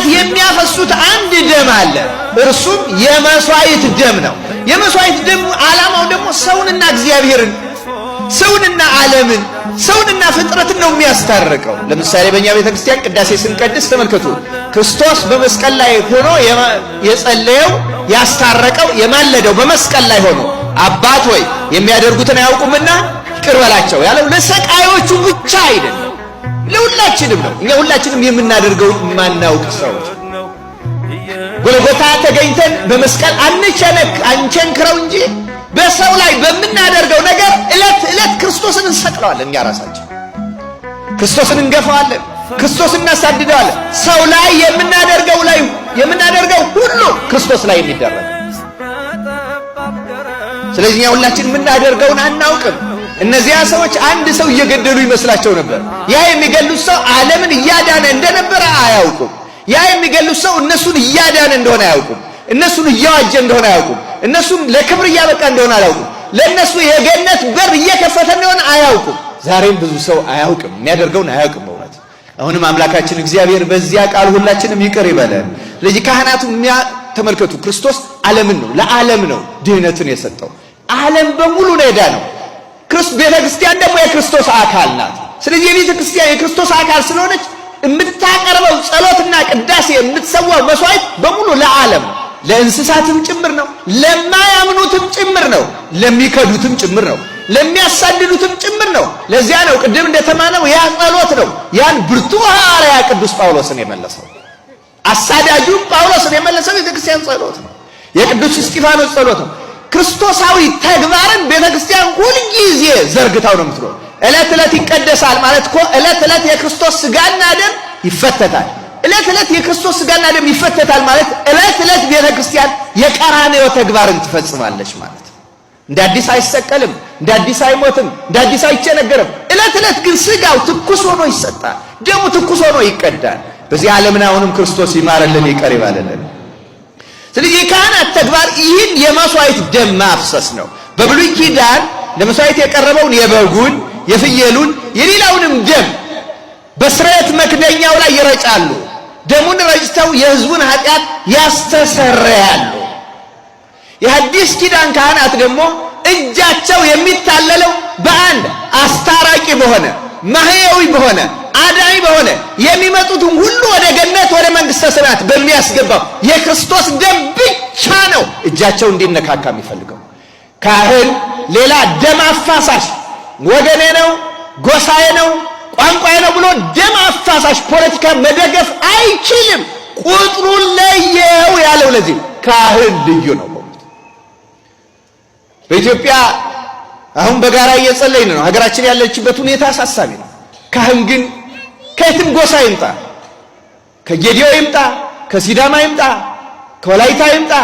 ካህናት የሚያፈሱት አንድ ደም አለ። እርሱም የመስዋዕት ደም ነው። የመስዋዕት ደም ዓላማው ደግሞ ሰውንና እግዚአብሔርን፣ ሰውንና ዓለምን፣ ሰውንና ፍጥረትን ነው የሚያስታርቀው። ለምሳሌ በእኛ ቤተክርስቲያን ቅዳሴ ስንቀድስ ተመልከቱ። ክርስቶስ በመስቀል ላይ ሆኖ የጸለየው ያስታረቀው የማለደው በመስቀል ላይ ሆኖ አባት ሆይ የሚያደርጉትን አያውቁምና ይቅር በላቸው ያለው ለሰቃዮቹ ብቻ አይደለም፣ ለሁላችንም ነው። እኛ ሁላችንም የምናደርገው የማናውቅ ሰዎች ጎልጎታ ተገኝተን በመስቀል አንቸንክረው እንጂ በሰው ላይ በምናደርገው ነገር ዕለት ዕለት ክርስቶስን እንሰቅለዋለን። እኛ ራሳችን ክርስቶስን እንገፋዋለን፣ ክርስቶስን እናሳድደዋለን። ሰው ላይ የምናደርገው ሁሉ ክርስቶስ ላይ የሚደረግ። ስለዚህ እኛ ሁላችን የምናደርገውን አናውቅም። እነዚያ ሰዎች አንድ ሰው እየገደሉ ይመስላቸው ነበር። ያ የሚገሉት ሰው ዓለምን እያዳነ እንደነበረ አያውቁም። ያ የሚገሉት ሰው እነሱን እያዳነ እንደሆነ አያውቁም። እነሱን እያዋጀ እንደሆነ አያውቁም። እነሱን ለክብር እያበቃ እንደሆነ አያውቁም። ለእነሱ የገነት በር እየከፈተ እንደሆነ አያውቁም። ዛሬም ብዙ ሰው አያውቅም፣ የሚያደርገውን አያውቅም። በእውነት አሁንም አምላካችን እግዚአብሔር በዚያ ቃል ሁላችንም ይቅር ይበለን። ስለዚህ ካህናቱ ተመልከቱ፣ ክርስቶስ ዓለምን ነው ለዓለም ነው ድህነትን የሰጠው። ዓለም በሙሉ ነው የዳነው። ቤተ ክርስቲያን ደግሞ የክርስቶስ አካል ናት። ስለዚህ የቤተ ክርስቲያን የክርስቶስ አካል ስለሆነች የምታቀርበው ጸሎትና ቅዳሴ የምትሰዋው መስዋዕት በሙሉ ለዓለም ነው። ለእንስሳትም ጭምር ነው፣ ለማያምኑትም ጭምር ነው፣ ለሚከዱትም ጭምር ነው፣ ለሚያሳድዱትም ጭምር ነው። ለዚያ ነው ቅድም እንደተማነው ያ ጸሎት ነው ያን ብርቱ ሐዋርያ ቅዱስ ጳውሎስን የመለሰው። አሳዳጁ ጳውሎስን የመለሰው ቤተክርስቲያን ጸሎት ነው፣ የቅዱስ እስጢፋኖስ ጸሎት ነው። ክርስቶሳዊ ተግባርን ቤተክርስቲያን ሁልጊዜ ዘርግታው ነው የምትለው። ዕለት ዕለት ይቀደሳል ማለት እኮ ዕለት ዕለት የክርስቶስ ሥጋና ደም ይፈተታል። ዕለት ዕለት የክርስቶስ ሥጋና ደም ይፈተታል ማለት ዕለት ዕለት ቤተክርስቲያን የቀራንዮ ተግባርን ትፈጽማለች ማለት። እንደ አዲስ አይሰቀልም፣ እንደ አዲስ አይሞትም፣ እንደ አዲስ አይቸነገርም። ዕለት ዕለት ግን ሥጋው ትኩስ ሆኖ ይሰጣል፣ ደሙ ትኩስ ሆኖ ይቀዳል። በዚህ ዓለምን አሁንም ክርስቶስ ይማረልን፣ ይቀር ይባልልን። ስለዚህ የካህናት ተግባር ይህን የመስዋዕት ደም ማፍሰስ ነው። በብሉይ ኪዳን ለመስዋዕት የቀረበውን የበጉን፣ የፍየሉን፣ የሌላውንም ደም በስርየት መክደኛው ላይ ይረጫሉ። ደሙን ረጭተው የሕዝቡን ኃጢአት ያስተሰርያሉ። የሐዲስ ኪዳን ካህናት ደግሞ እጃቸው የሚታለለው በአንድ አስታራቂ በሆነ ማህያዊ በሆነ አዳኝ በሆነ የሚመጡትን ሁሉ ወደ ገነት ወደ መንግሥተ ሰማያት በሚያስገባው የክርስቶስ ደም ብቻ ነው እጃቸው እንዲነካካ የሚፈልገው። ካህን ሌላ ደም አፋሳሽ ወገኔ ነው፣ ጎሳዬ ነው፣ ቋንቋዬ ነው ብሎ ደም አፋሳሽ ፖለቲካ መደገፍ አይችልም። ቁጥሩን ለየው ያለው ለዚህ ካህን ልዩ ነው። በኢትዮጵያ አሁን በጋራ እየጸለይን ነው። ሀገራችን ያለችበት ሁኔታ አሳሳቢ ነው። ካህን ግን ከየትም ጎሳ ይምጣ፣ ከጌዲዮ ይምጣ፣ ከሲዳማ ይምጣ፣ ከወላይታ ይምጣ፣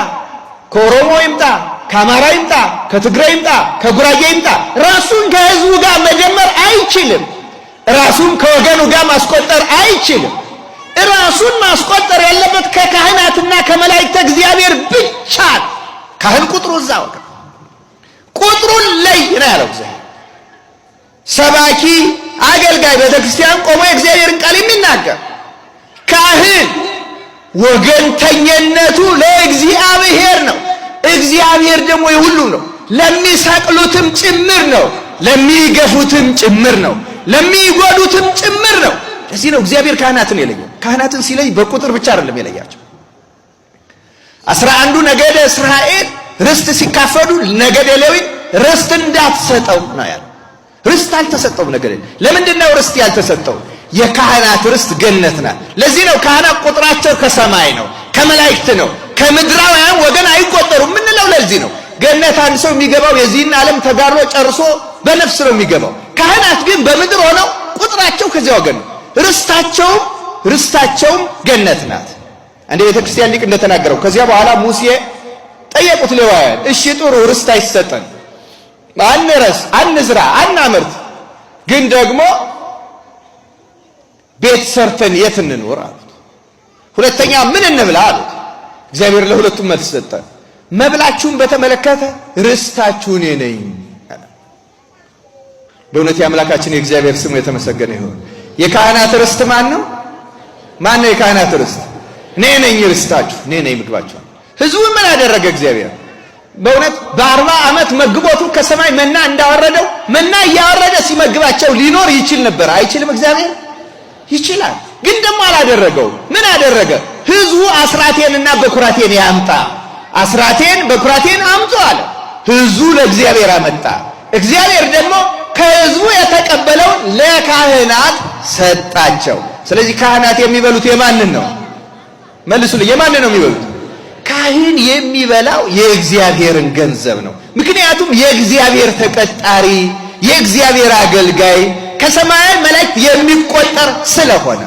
ከኦሮሞ ይምጣ፣ ከአማራ ይምጣ፣ ከትግራይ ይምጣ፣ ከጉራጌ ይምጣ፣ ራሱን ከሕዝቡ ጋር መደመር አይችልም። ራሱን ከወገኑ ጋር ማስቆጠር አይችልም። ራሱን ማስቆጠር ያለበት ከካህናትና ከመላእክተ እግዚአብሔር ብቻ። ካህን ቁጥሩ እዛ ወገ ቁጥሩን ለይ ነው ያለው እግዚአብሔር። ሰባኪ አገልጋይ ቤተክርስቲያን ቆሞ የእግዚአብሔርን ቃል የሚናገር ካህን ወገንተኝነቱ ለእግዚአብሔር ነው። እግዚአብሔር ደግሞ የሁሉም ነው። ለሚሰቅሉትም ጭምር ነው፣ ለሚገፉትም ጭምር ነው፣ ለሚጎዱትም ጭምር ነው። ለዚህ ነው እግዚአብሔር ካህናትን የለየው። ካህናትን ሲለይ በቁጥር ብቻ አይደለም የለያቸው። 11 ነገደ እስራኤል ርስት ሲካፈሉ ነገደ ሌዊ ርስት እንዳትሰጠው ነው ያለው። ርስት አልተሰጠውም ነገደ። ለምንድን ነው ርስት ያልተሰጠው? የካህናት ርስት ገነት ናት። ለዚህ ነው ካህናት ቁጥራቸው ከሰማይ ነው፣ ከመላእክት ነው፣ ከምድራውያን ወገን አይቆጠሩም ምንለው ለዚህ ነው። ገነት አንድ ሰው የሚገባው የዚህን ዓለም ተጋድሎ ጨርሶ በነፍስ ነው የሚገባው። ካህናት ግን በምድር ሆነው ቁጥራቸው ከዚያ ወገን ነው። ርስታቸውም ገነት ናት። አንድ ቤተክርስቲያን ሊቅ እንደተናገረው ከዚያ በኋላ ሙሴ ጠየቁት ሌዋውያን፣ እሺ ጥሩ ርስት አይሰጠን፣ አንረስ፣ አንዝራ፣ አናምርት፣ ግን ደግሞ ቤት ሰርተን የት እንኖር አሉት። ሁለተኛ ምን እንብላ አሉት። እግዚአብሔር ለሁለቱም መልስ ሰጠ። መብላችሁን በተመለከተ ርስታችሁ እኔ ነኝ። በእውነት የአምላካችን የእግዚአብሔር ስሙ የተመሰገነ ይሁን። የካህናት ርስት ማን ነው? ማን ነው የካህናት ርስት? እኔ ነኝ ርስታችሁ፣ እኔ ነኝ ምግባችሁ። ህዝቡ ምን አደረገ እግዚአብሔር? በእውነት በ40 ዓመት መግቦቱ ከሰማይ መና እንዳወረደው መና እያወረደ ሲመግባቸው ሊኖር ይችል ነበር። አይችልም? እግዚአብሔር ይችላል፣ ግን ደግሞ አላደረገው። ምን አደረገ? ህዝቡ አስራቴንና በኩራቴን ያምጣ፣ አስራቴን በኩራቴን አምጡ አለ። ህዝቡ ለእግዚአብሔር አመጣ። እግዚአብሔር ደግሞ ከህዝቡ የተቀበለውን ለካህናት ሰጣቸው። ስለዚህ ካህናት የሚበሉት የማንን ነው? መልሱልኝ፣ የማንን ነው የሚበሉት? ካህን የሚበላው የእግዚአብሔርን ገንዘብ ነው። ምክንያቱም የእግዚአብሔር ተቀጣሪ፣ የእግዚአብሔር አገልጋይ፣ ከሰማያዊ መላእክት የሚቆጠር ስለሆነ